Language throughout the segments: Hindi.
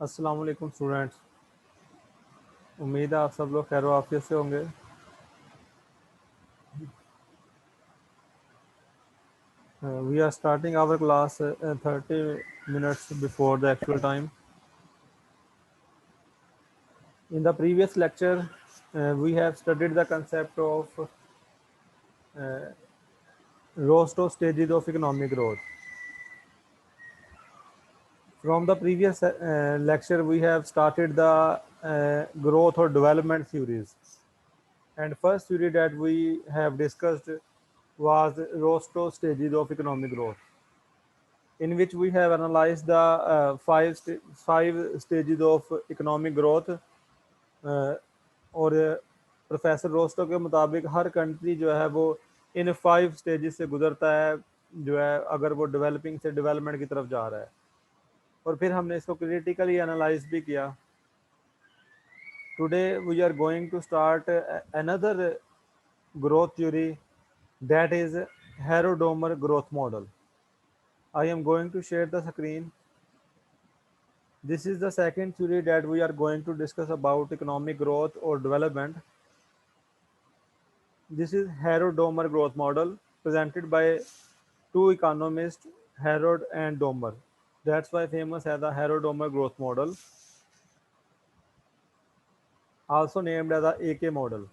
अस्सलाम वालेकुम स्टूडेंट्स। उम्मीद है आप सब लोग खैर आफियत से होंगे। We are starting our class 30 minutes before the actual time. In the previous lecture, we have studied the concept of Rostov stages of economic growth. From the previous lecture, we have started the growth or development theories. And first theory that we have discussed was Rostov stages of economic growth, in which we have analyzed the five stages of economic growth. और प्रोफेसर रोस्टो के मुताबिक हर कंट्री जो है वो इन 5 स्टेजेस से गुजरता है, जो है अगर वो डेवलपिंग से डेवलपमेंट की तरफ जा रहा है। और फिर हमने इसको क्रिटिकली एनालाइज भी किया। Today we are going to start another growth theory, that is Harrod-Domer growth model. I am going to share the screen. This is the second theory that we are going to discuss about economic growth or development. This is Harrod-Domer growth model presented by two economists, Harrod and Domer. That's why famous as the Harrod-Domer growth model, also named as the AK model.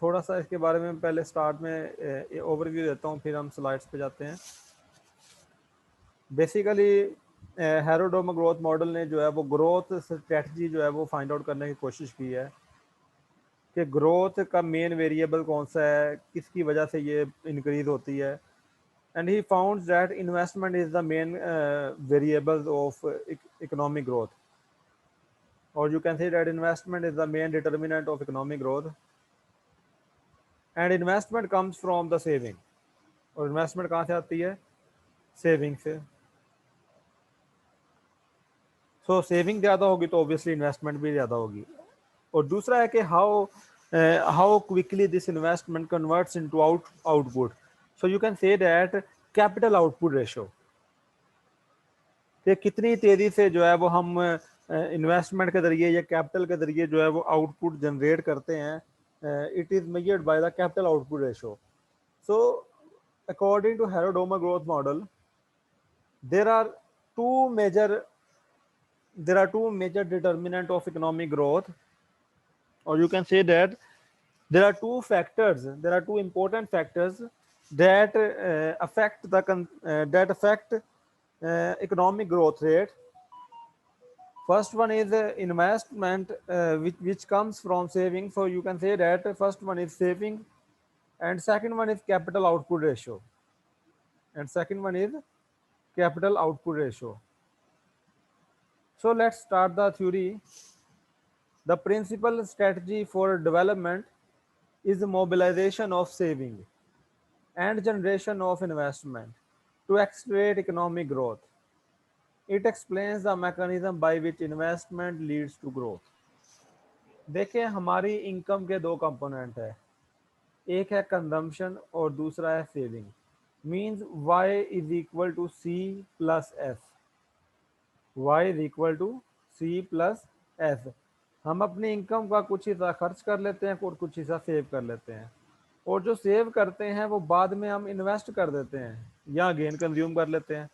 थोड़ा सा इसके बारे में पहले स्टार्ट में ओवरव्यू देता हूँ, फिर हम स्लाइड्स पे जाते हैं। बेसिकली हैरोडोमा ग्रोथ मॉडल ने जो है वो ग्रोथ स्ट्रेटजी जो है वो फाइंड आउट करने की कोशिश की है कि ग्रोथ का मेन वेरिएबल कौन सा है, किसकी वजह से ये इंक्रीज होती है। And he found that investment is the main variable of economic growth, और you can say that investment is the main determinant of economic growth. And investment comes from the saving, और इन्वेस्टमेंट कहाँ से आती है? सेविंग से। सो सेविंग ज़्यादा होगी तो ऑब्वियसली इन्वेस्टमेंट भी ज़्यादा होगी। और दूसरा है कि how quickly this investment converts into output. So you can say that capital output ratio, कि कितनी तेज़ी से जो है वो हम इन्वेस्टमेंट के जरिए या कैपिटल के जरिए जो है वो आउटपुट जनरेट करते हैं। It is measured by the capital output ratio. So according to Harrod Domar growth model, there are two major determinant of economic growth, or you can say that there are two important factors that affect economic growth rate. First one is investment, which comes from saving. So you can say that first one is saving, and second one is capital output ratio. So let's start the theory. The principal strategy for development is the mobilization of saving and generation of investment to accelerate economic growth. It explains the mechanism by which investment leads to growth. देखिए, हमारी इनकम के दो कंपोनेंट है, एक है कंजम्पशन और दूसरा है saving. Means y is equal to C plus S. y is equal to C plus S. हम अपनी इनकम का कुछ हिस्सा खर्च कर लेते हैं और कुछ हिस्सा सेव कर लेते हैं, और जो सेव करते हैं वो बाद में हम इन्वेस्ट कर देते हैं या अगेन कंज्यूम कर लेते हैं।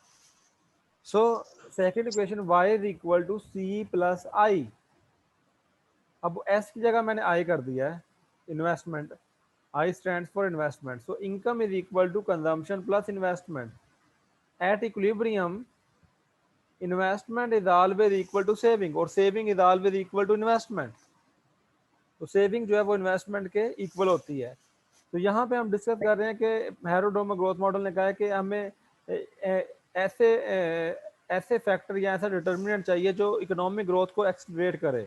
So second equation y is equal to C plus I. अब s की जगह मैंने i कर दिया है, investment. I stands for investment. So income is equal to consumption plus investment. At equilibrium, investment is always equal to saving, और saving is always equal to investment. तो सेविंग जो है वो इन्वेस्टमेंट के इक्वल होती है। तो यहाँ पे हम डिस्कस कर रहे हैं कि हैरोडोमा ग्रोथ मॉडल ने कहा है कि हमें ऐसे फैक्टर या ऐसा डिटर्मिनेंट चाहिए जो इकोनॉमिक ग्रोथ को एक्सलरेट करे,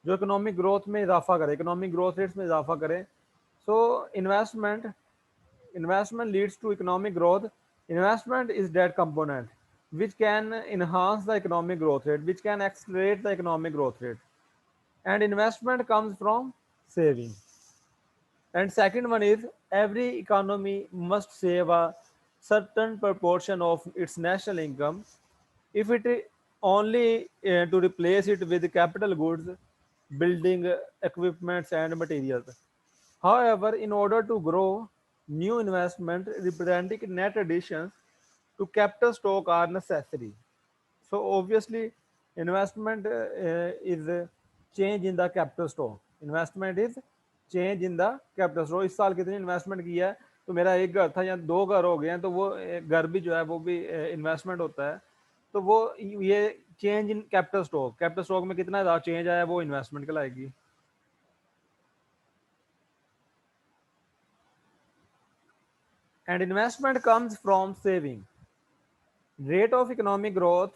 जो इकोनॉमिक ग्रोथ में इजाफा करे, इकोनॉमिक ग्रोथ रेट्स में इजाफा करे। सो investment leads to economic growth. Investment is that component which can enhance the economic growth rate, which can accelerate the economic growth rate. And investment comes from saving. And second one is every economy must save a certain proportion of its national income if it only to replace it with capital goods, building equipments and materials. However, in order to grow, new investment representing net additions to capital stock are necessary. So obviously, investment is a change in the capital stock. Investment is change in the capital stock. इस साल कितनी इन्वेस्टमेंट किया है, तो मेरा एक घर था या दो घर हो गए हैं, तो वो घर भी जो है वो भी इन्वेस्टमेंट होता है। तो वो ये चेंज इन कैपिटल स्टॉक में कितना ज़्यादा चेंज आया वो इन्वेस्टमेंट कहलाएगी। And investment comes from saving. Rate of economic growth,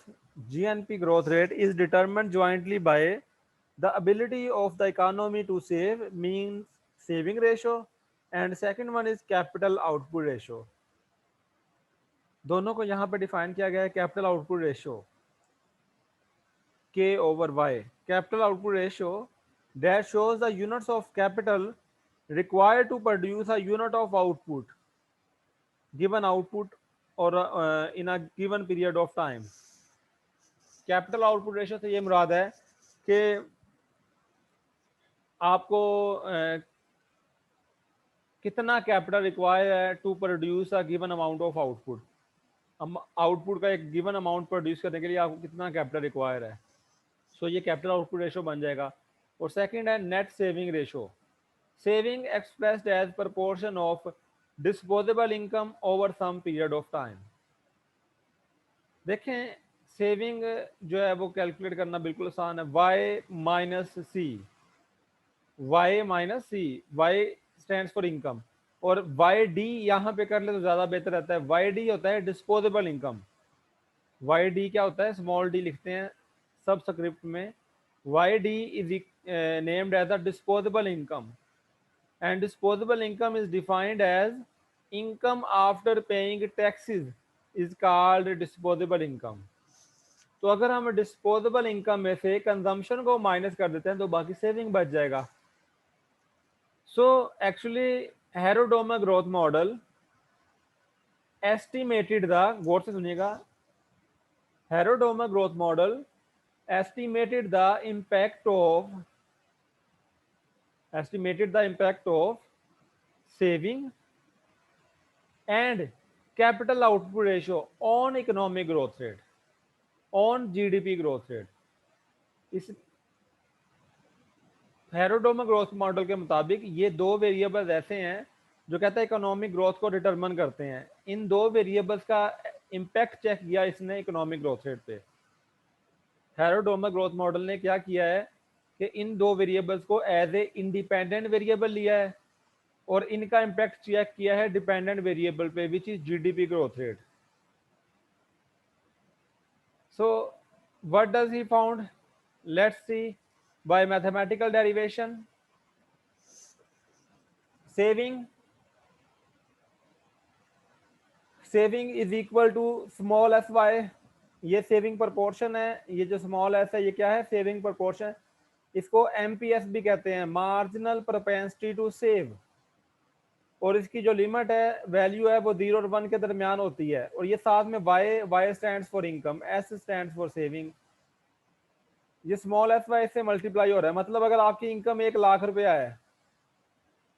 GNP growth rate, is determined jointly by the ability of the economy to save, means saving ratio, and second one is capital output ratio. दोनों को यहाँ पे डिफाइन किया गया है capital output ratio K over Y. Capital output ratio that shows the units of capital required to produce a unit of output, given output or in a given period of time. Capital output ratio से ये मुराद है कि आपको कितना कैपिटल रिक्वायर है to produce a given amount of output. Output का एक गिवन अमाउंट प्रोड्यूस करने के लिए आपको कितना कैपिटल रिक्वायर है। सो ये कैपिटल आउटपुट रेशियो बन जाएगा। और सेकंड है net saving ratio, saving expressed as proportion of disposable income over some period of time. देखें सेविंग जो है वो कैलकुलेट करना बिल्कुल आसान है। y minus C, y minus C, y stands for income, और वाई डी यहाँ पे कर ले तो ज़्यादा बेहतर रहता है। वाई डी होता है डिस्पोजेबल इनकम। वाई डी क्या होता है, स्मॉल डी लिखते हैं सब स्क्रिप्ट में। Y D is named as the disposable income, and disposable income is defined as income after paying taxes is called disposable income. तो अगर हम डिस्पोजेबल इनकम में से कंजम्पशन को माइनस कर देते हैं तो बाकी सेविंग बच जाएगा। So actually Harrod Domar growth model estimated the, गौर से सुनिएगा, Harrod Domar growth model estimated the impact of saving and capital output ratio on economic growth rate, on GDP growth rate। इस हेरोडोमा ग्रोथ मॉडल के मुताबिक ये दो वेरिएबल्स ऐसे हैं जो कहता है इकोनॉमिक ग्रोथ को डिटरमिन करते हैं। इन दो वेरिएबल्स का इम्पैक्ट चेक किया इसने इकोनॉमिक ग्रोथ रेट पे। हेरोडोमा ग्रोथ मॉडल ने क्या किया है कि इन दो वेरिएबल्स को एज ए इंडिपेंडेंट वेरिएबल लिया है और इनका इम्पैक्ट चेक किया है डिपेंडेंट वेरिएबल पे, which is GDP growth rate. So what does he found, let's see by mathematical derivation. Saving is equal to small S Y, ये सेविंग प्रोपोर्शन है। ये जो स्मॉल एस है ये क्या है, सेविंग प्रोपोर्शन। इसको एमपीएस भी कहते हैं, मार्जिनल प्रोपेंसिटी टू सेव। और इसकी जो लिमिट है, वैल्यू है, वो 0 और 1 के दरमियान होती है। और ये साथ में Y stands for income, S stands for saving. ये स्मॉल एस वाई से मल्टीप्लाई हो रहा है। मतलब अगर आपकी इनकम 1 लाख रुपया है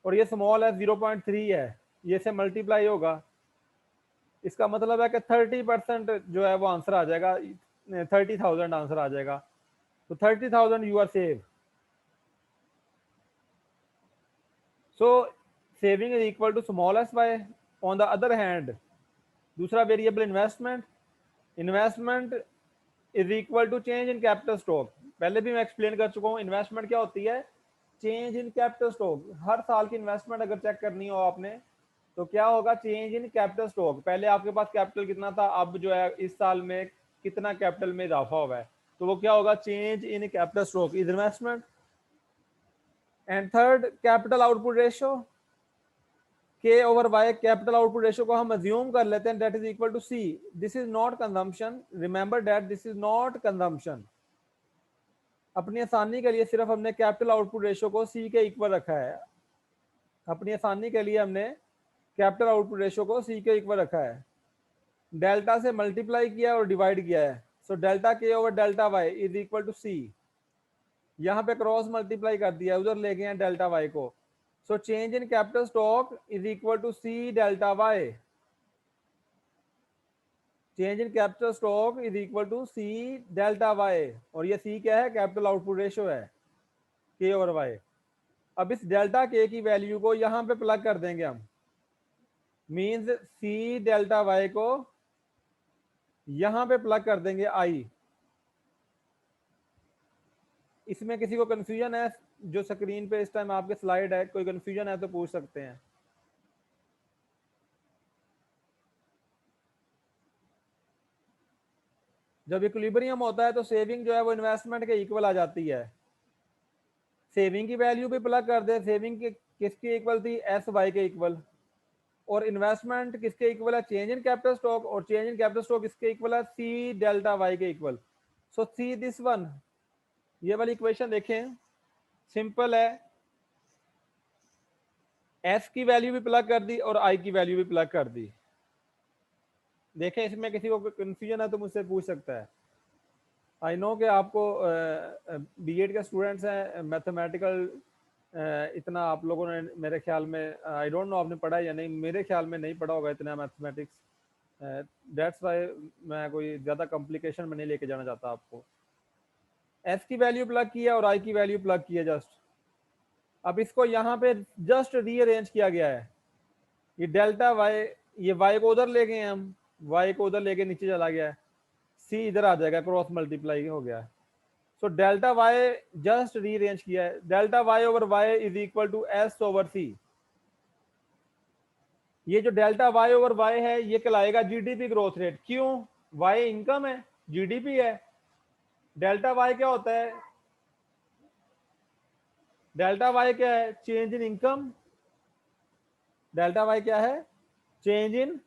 और ये स्मॉल एस 0.3 है, ये से मल्टीप्लाई होगा। इसका मतलब है कि 30% जो है वो आंसर आ जाएगा, 30,000 आंसर आ जाएगा। तो 30,000 you are save. So saving is equal to small S Y. On the other hand दूसरा variable investment is equal to change in capital stock. पहले भी मैं एक्सप्लेन कर चुका हूँ इन्वेस्टमेंट क्या होती है, चेंज इन कैपिटल स्टॉक। हर साल की इन्वेस्टमेंट अगर चेक करनी हो आपने तो क्या होगा, चेंज इन कैपिटल स्टॉक। पहले आपके पास कैपिटल कितना था, अब जो है इस साल में कितना कैपिटल में इजाफा हुआ है, तो वो क्या होगा, change in capital stock is investment. And third capital output ratio, K over Y. Capital output ratio को हम अज्यूम कर लेते हैं that is equal to C. This is not consumption, remember that this is not consumption. अपनी आसानी के लिए सिर्फ हमने कैपिटल आउटपुट रेशियो को सी के इक्वल रखा है। अपनी आसानी के लिए हमने कैपिटल आउटपुट रेशियो को सी के इक्वल रखा है। डेल्टा से मल्टीप्लाई किया और डिवाइड किया है, so delta K over delta Y is equal to C. यहाँ पे क्रॉस मल्टीप्लाई कर दिया, उधर ले गए हैं डेल्टा वाई को, so change in capital stock is equal to C delta Y. Change in capital stock is equal to C delta Y, और ये सी क्या है, कैपिटल आउटपुट रेशियो है, के ओवर वाई। अब इस डेल्टा के की वैल्यू को यहाँ पे प्लग कर देंगे हम, मींस सी डेल्टा वाई को यहाँ पे प्लग कर देंगे आई। इसमें किसी को कंफ्यूजन है? जो स्क्रीन पे इस टाइम आपके स्लाइड है, कोई कंफ्यूजन है तो पूछ सकते हैं। जब इक्विलिब्रियम होता है तो सेविंग जो है वो इन्वेस्टमेंट के इक्वल आ जाती है। सेविंग की वैल्यू भी प्लग कर दे, सेविंग किसके इक्वल थी, एस वाई के इक्वल, और इन्वेस्टमेंट किसके इक्वल है, चेंज इन कैपिटल स्टॉक, और चेंज इन कैपिटल स्टॉक किसके इक्वल है, सी डेल्टा वाई के equal. So see this one, ये वाली इक्वेशन देखें, सिंपल है, एस की वैल्यू भी प्लग कर दी और आई की वैल्यू भी प्लग कर दी। देखें, इसमें किसी को कंफ्यूजन है तो मुझसे पूछ सकता है। आई नो कि आपको बीएड के स्टूडेंट्स हैं, मैथमेटिकल इतना आप लोगों ने मेरे ख्याल में, आई डोंट नो आपने पढ़ा या नहीं, मेरे ख्याल में नहीं पढ़ा होगा इतना मैथमेटिक्स, दैट्स वाई मैं कोई ज़्यादा कॉम्प्लिकेशन में नहीं लेके जाना चाहता आपको। एस की वैल्यू प्लग किया और आई की वैल्यू प्लग किया जस्ट। अब इसको यहाँ पे जस्ट रीअरेंज किया गया है, ये डेल्टा वाई, ये वाई को उधर ले गए हम, वाई को उधर लेके नीचे चला गया है, सी इधर आ जाएगा, क्रॉस मल्टीप्लाई हो गया। So delta Y just rearrange किया है, delta Y over Y is equal to s over C. ये जो डेल्टा वाई ओवर वाई है ये कहलाएगा जीडीपी ग्रोथ रेट। क्यों? वाई इनकम है, जीडीपी है। डेल्टा वाई क्या होता है? डेल्टा वाई क्या है? Change in income. Delta Y क्या है? Change in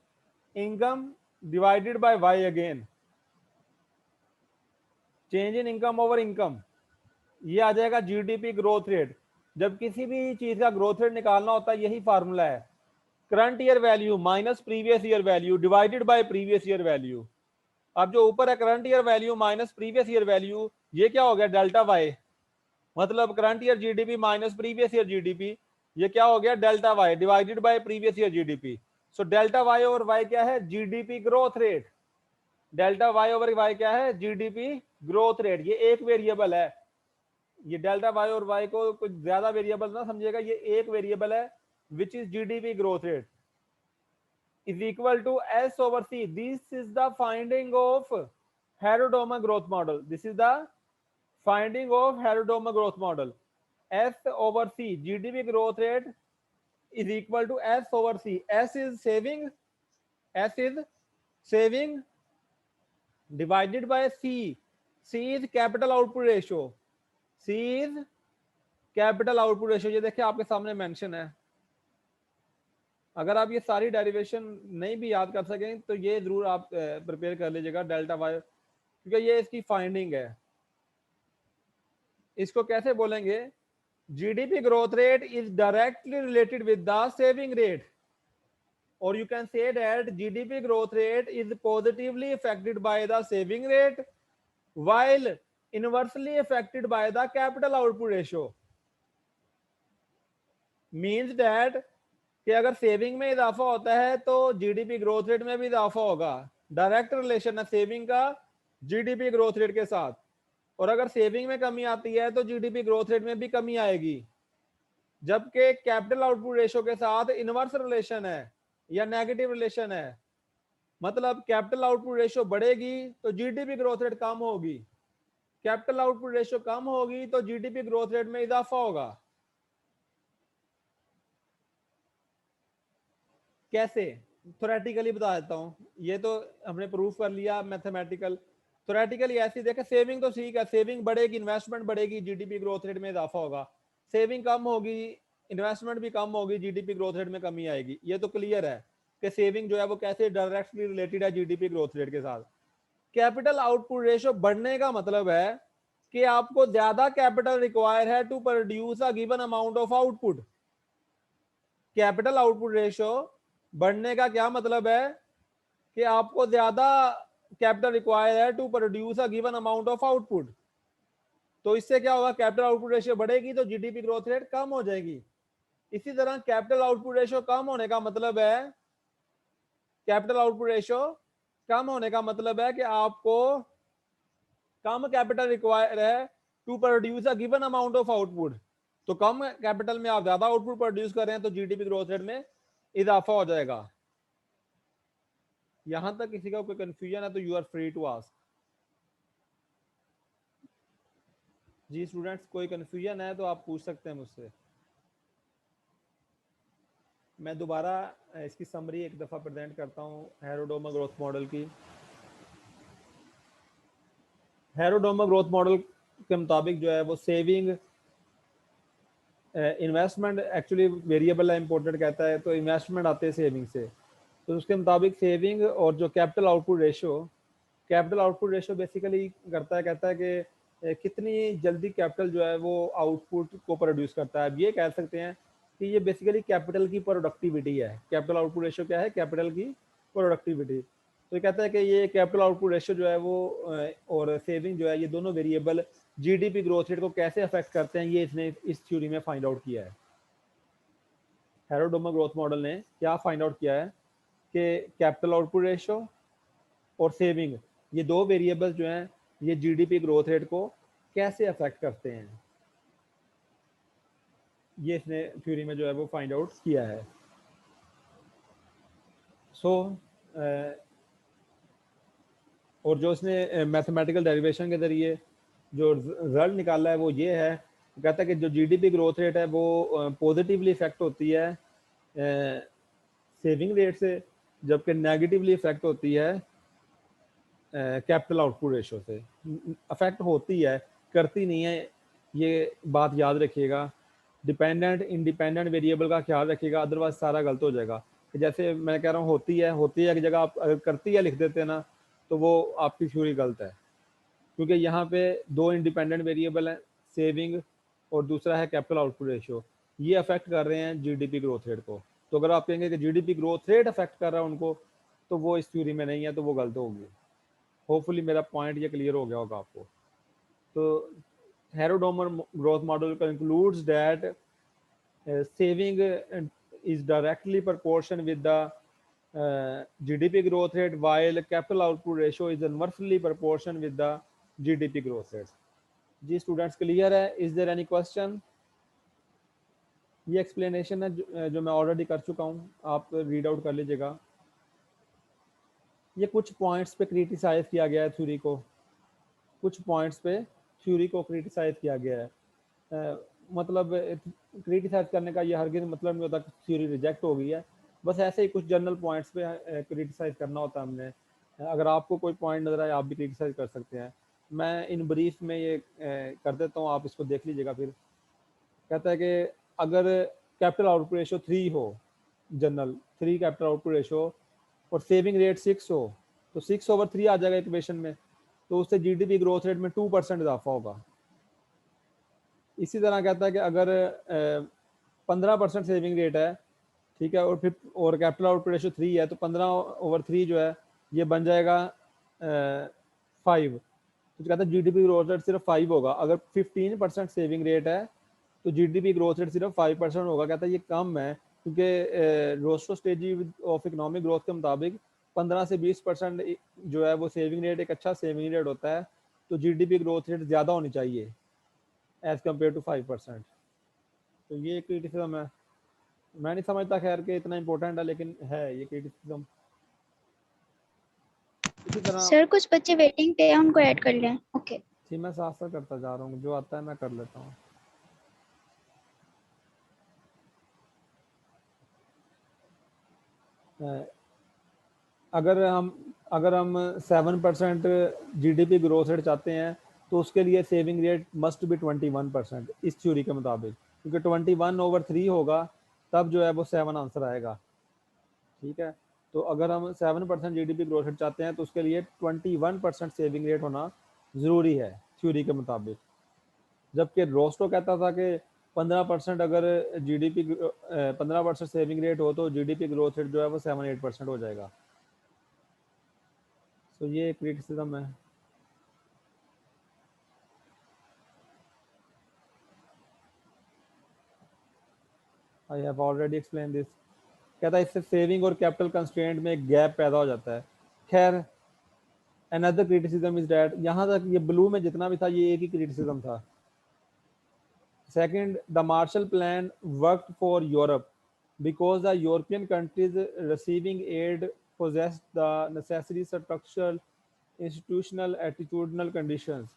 income divided by Y again, change in income over income, ये आ जाएगा जीडीपी ग्रोथ रेट। जब किसी भी चीज का ग्रोथ रेट निकालना होता है यही फार्मूला है, current year value minus previous year value divided by previous year value. अब जो ऊपर है current year value minus previous year value, ये क्या हो गया? डेल्टा वाई, मतलब current year GDP minus previous year GDP, ये क्या हो गया? Delta Y divided by previous year GDP. So delta Y over Y क्या है? GDP growth rate. Delta Y over Y क्या है? GDP growth rate. ये एक वेरिएबल है, ये डेल्टा वाई और वाई को कुछ ज्यादा वेरिएबल ना समझिएगा, ये एक वेरिएबल है विच is GDP growth rate is equal to S over C. This is the finding of Herodoma growth model. This is the finding of Herodoma growth model. S over C, GDP growth rate is equal to S over C. S is saving divided by C. C is capital output ratio. C is capital output ratio. ये देखिए आपके सामने मेंशन है। अगर आप ये सारी डेरिवेशन नहीं भी याद कर सकें तो ये जरूर आप प्रिपेयर कर लीजिएगा, डेल्टा वाई, क्योंकि ये इसकी फाइंडिंग है। इसको कैसे बोलेंगे? GDP growth rate is directly related with the saving rate, और you can say that GDP growth rate is positively affected by the saving rate while inversely affected by the capital output ratio. Means that कि अगर सेविंग में इजाफा होता है तो जीडीपी ग्रोथ रेट में भी इजाफा होगा। डायरेक्ट रिलेशन है सेविंग का जीडीपी ग्रोथ रेट के साथ, और अगर सेविंग में कमी आती है तो जीडीपी ग्रोथ रेट में भी कमी आएगी। जबकि कैपिटल आउटपुट रेशियो के साथ इनवर्स रिलेशन है या नेगेटिव रिलेशन है, मतलब कैपिटल आउटपुट रेशियो बढ़ेगी तो जीडीपी ग्रोथ रेट कम होगी, कैपिटल आउटपुट रेशियो कम होगी तो जीडीपी ग्रोथ रेट में इजाफा होगा। कैसे? थोरेटिकली बता देता हूँ, ये तो हमने प्रूफ कर लिया मैथमेटिकल। थोरेटिकली ऐसे देखे, सेविंग तो ठीक है, सेविंग बढ़ेगी, इन्वेस्टमेंट बढ़ेगी, जीडीपी ग्रोथ रेट में इजाफा होगा। सेविंग कम होगी, इन्वेस्टमेंट भी कम होगी, जीडीपी ग्रोथ रेट में कमी आएगी। ये तो क्लियर है कि सेविंग जो है वो कैसे डायरेक्टली रिलेटेड है जीडीपी ग्रोथ रेट के साथ। कैपिटल आउटपुट रेशियो बढ़ने का मतलब है कि आपको ज्यादा कैपिटल रिक्वायर है to produce a given amount of output. Capital output ratio बढ़ने का क्या मतलब है कि आपको ज्यादा कैपिटल रिक्वायर है to produce a given amount of output, तो इससे क्या होगा, कैपिटल आउटपुट रेशियो बढ़ेगी तो जीडीपी ग्रोथ रेट कम हो जाएगी। इसी तरह कैपिटल आउटपुट रेशियो कम होने का मतलब है, कैपिटल आउटपुट रेशियो कम होने का मतलब है कि आपको कम कैपिटल रिक्वायर है to produce a given amount of output, तो कम कैपिटल में आप ज्यादा आउटपुट प्रोड्यूस कर रहे हैं तो जीडीपी ग्रोथ रेट में इजाफा हो जाएगा। यहां तक किसी का कोई कंफ्यूजन है तो you are free to ask. जी स्टूडेंट्स, कोई कंफ्यूजन है तो आप पूछ सकते हैं मुझसे। मैं दोबारा इसकी समरी एक दफ़ा प्रेजेंट करता हूँ हेरोडोमा ग्रोथ मॉडल की। हेरोडोमा ग्रोथ मॉडल के मुताबिक जो है वो सेविंग इन्वेस्टमेंट एक्चुअली वेरिएबल है, इंपॉर्टेंट कहता है, तो इन्वेस्टमेंट आते हैं सेविंग से। तो उसके मुताबिक सेविंग और जो capital output ratio, capital output ratio basically करता है, कहता है कि कितनी जल्दी कैपिटल जो है वो आउटपुट को प्रोड्यूस करता है। अब ये कह सकते हैं कि ये बेसिकली कैपिटल की प्रोडक्टिविटी है। कैपिटल आउटपुट रेशियो क्या है, कैपिटल की प्रोडक्टिविटी। तो ये कहता है कि ये कैपिटल आउटपुट रेशियो जो है वो और सेविंग जो है ये दोनों वेरिएबल जीडीपी ग्रोथ रेट को कैसे अफेक्ट करते हैं, ये इसने इस थ्योरी में फाइंड आउट किया है। हेरोडोमा ग्रोथ मॉडल ने क्या फाइंड आउट किया है कि कैपिटल आउटपुट रेशियो और सेविंग, ये दो वेरिएबल्स जो हैं ये जीडीपी ग्रोथ रेट को कैसे अफेक्ट करते हैं, ये इसने थ्योरी में जो है वो फाइंड आउट किया है। सो और जो इसने मैथमेटिकल डेरिवेशन के जरिए जो रिजल्ट निकाला है वो ये है, कहता है कि जो जीडीपी ग्रोथ रेट है वो पॉजिटिवली इफेक्ट होती है सेविंग रेट से, जबकि नेगेटिवली इफेक्ट होती है कैपिटल आउटपुट रेशियो से। अफेक्ट होती है, करती नहीं है, ये बात याद रखिएगा। डिपेंडेंट इंडिपेंडेंट वेरिएबल का ख्याल रखिएगा, अदरवाइज सारा गलत हो जाएगा। जैसे मैं कह रहा हूँ होती है की जगह आप अगर करती है लिख देते हैं ना, तो वो आपकी थ्योरी गलत है, क्योंकि यहाँ पे दो इंडिपेंडेंट वेरिएबल हैं, सेविंग और दूसरा है कैपिटल आउटपुट रेशियो, ये अफेक्ट कर रहे हैं जीडीपी ग्रोथ रेट को। तो अगर आप कहेंगे कि जीडीपी ग्रोथ रेट अफेक्ट कर रहा है उनको, तो वो इस थ्योरी में नहीं है, तो वो गलत होगी। होपफुली मेरा पॉइंट ये क्लियर हो गया होगा आपको। तो Harrod Domar growth model concludes that saving is directly proportion with the GDP growth rate, while capital output ratio is inversely proportion with the GDP growth rate. जी स्टूडेंट्स क्लियर है? Is there any question? ये एक्सप्लेनेशन है जो मैं ऑलरेडी कर चुका हूँ, आप रीड आउट कर लीजिएगा। ये कुछ पॉइंट्स पे क्रिटिसाइज किया गया है थ्योरी को, कुछ पॉइंट्स पे थ्योरी को क्रिटिसाइज किया गया है। मतलब क्रिटिसाइज करने का ये हरगिज़ मतलब नहीं होता कि थ्योरी रिजेक्ट हो गई है, बस ऐसे ही कुछ जनरल पॉइंट्स पे क्रिटिसाइज करना होता है हमने। अगर आपको कोई पॉइंट नजर आए आप भी क्रिटिसाइज कर सकते हैं। मैं इन ब्रीफ में ये कर देता हूँ, आप इसको देख लीजिएगा। फिर कहता है कि अगर कैपिटल आउटपुट रेशियो 3 हो, जनरल 3 कैपिटल आउटपुट रेशियो और सेविंग रेट 6 हो, तो 6/3 आ जाएगा इक्वेशन में, तो उससे जीडीपी ग्रोथ रेट में 2% इजाफा होगा। इसी तरह कहता है कि अगर 15% सेविंग रेट है, ठीक है, और फिर और कैपिटल आउटपुट रेशियो 3 है, तो 15/3 जो है ये बन जाएगा 5। तो कहता है जीडीपी ग्रोथ रेट सिर्फ 5 होगा। अगर 15% सेविंग रेट है तो जीडीपी ग्रोथ रेट सिर्फ 5% होगा। कहता है ये कम है, क्योंकि रोस्टो स्टेजी ऑफ इकोनॉमिक ग्रोथ के मुताबिक 15 से 20% जो है वो सेविंग रेट एक अच्छा सेविंग रेट होता है, तो जीडीपी ग्रोथ रेट ज़्यादा होनी चाहिए एज कम्पेयर टू 5%। तो ये क्रिटिसिज्म है, मैं नहीं समझता खैर के इतना इंपॉर्टेंट है, लेकिन है ये क्रिटिसिज्म। इसी तरह सर कुछ बच्चे वेटिंग पे हैं, उनको ऐड कर लें। ओके जी, मैं साथ साथ करता जा रहा हूँ, जो आता है मैं कर लेता हूँ। अगर हम 7% जीडीपी ग्रोथ रेट चाहते हैं, तो उसके लिए सेविंग रेट मस्ट बी 21% इस थ्योरी के मुताबिक, क्योंकि 21/3 होगा तब जो है वो 7 आंसर आएगा। ठीक है, तो अगर हम 7% जीडीपी ग्रोथ रेट चाहते हैं तो उसके लिए 21% सेविंग रेट होना ज़रूरी है थ्योरी के मुताबिक। जबकि रोस्टो कहता था कि 15% अगर जीडीपी 15% सेविंग रेट हो तो जीडीपी ग्रोथ रेट जो है वो 7-8% हो जाएगा। तो ये क्रिटिसिज्म है। I have already explain this. कहता है इससे सेविंग और कैपिटल कंस्ट्रेंट में एक गैप पैदा हो जाता है। खैर, अनदर क्रिटिसिज्म इज दैट, यहाँ तक ये ब्लू में जितना भी था ये एक ही क्रिटिसिज्म था। Second, the Marshall Plan worked for Europe because the European countries receiving aid possessed the necessary structural, institutional, attitudinal conditions.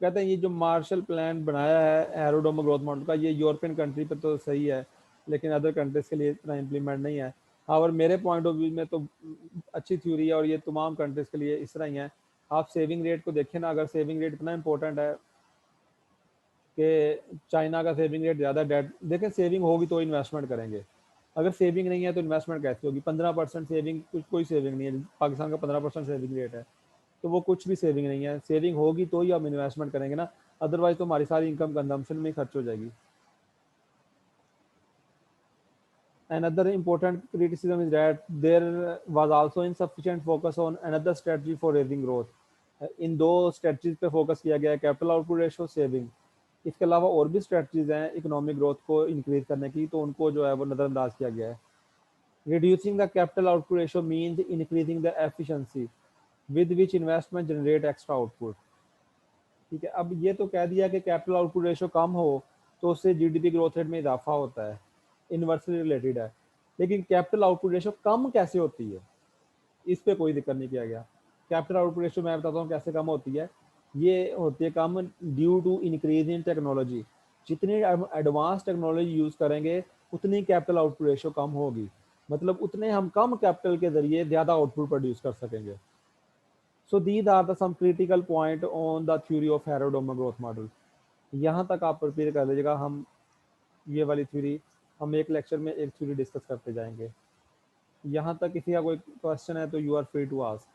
कहते हैं ये जो मार्शल प्लान बनाया है एरोडोमा ग्रोथ मॉडल का, ये यूरोपियन कंट्री पे तो सही है, लेकिन अदर कंट्रीज के लिए इतना इम्प्लीमेंट नहीं है। और मेरे पॉइंट ऑफ व्यू में तो अच्छी थ्योरी है और ये तमाम कंट्रीज के लिए इस तरह ही है। आप सेविंग रेट को देखें ना, अगर सेविंग रेट इतना इंपॉर्टेंट है कि चाइना का सेविंग रेट ज़्यादा, डेट देखें, सेविंग होगी तो इन्वेस्टमेंट करेंगे, अगर सेविंग नहीं है तो इन्वेस्टमेंट कैसे होगी? 15% सेविंग, कुछ कोई सेविंग नहीं है। पाकिस्तान का 15% सेविंग रेट है, तो वो कुछ भी सेविंग नहीं है। सेविंग होगी तो ही हम इन्वेस्टमेंट करेंगे ना, अदरवाइज तो हमारी सारी इनकम कंजम्पशन में खर्च हो जाएगी। Another important criticism is that there was also insufficient focus on another strategy for raising growth. इन दो स्ट्रेटजीज पे फोकस किया गया है, कैपिटल आउटपुट रेशो, सेविंग। इसके अलावा और भी स्ट्रेटजीज हैं इकोनॉमिक ग्रोथ को इंक्रीज करने की, तो उनको जो है वो नज़रअंदाज किया गया है। Reducing the capital output ratio means increasing the efficiency with which investment generate extra output. ठीक है, अब ये तो कह दिया कि कैपिटल आउटपुट रेशो कम हो तो उससे जीडीपी ग्रोथ रेट में इजाफा होता है, इन्वर्सली रिलेटेड है। लेकिन कैपिटल आउटपुट रेशो कम कैसे होती है, इस पे कोई जिक्र नहीं किया गया। कैपिटल आउटपुट रेशो मैं बताता हूँ कैसे कम होती है। ये होती है कम due to increase in technology. जितनी एडवांस टेक्नोलॉजी यूज करेंगे उतनी कैपिटल आउटपुट रेशो कम होगी, मतलब उतने हम कम कैपिटल के जरिए ज्यादा आउटपुट प्रोड्यूस कर सकेंगे। So these are the some critical point on the theory of Harrod Domar growth model. यहाँ तक आप प्रिपेयर कर लीजिएगा, हम ये वाली थ्योरी हम एक लेक्चर में एक थ्योरी डिस्कस करते जाएंगे। यहाँ तक किसी का कोई क्वेश्चन है तो you are free to ask.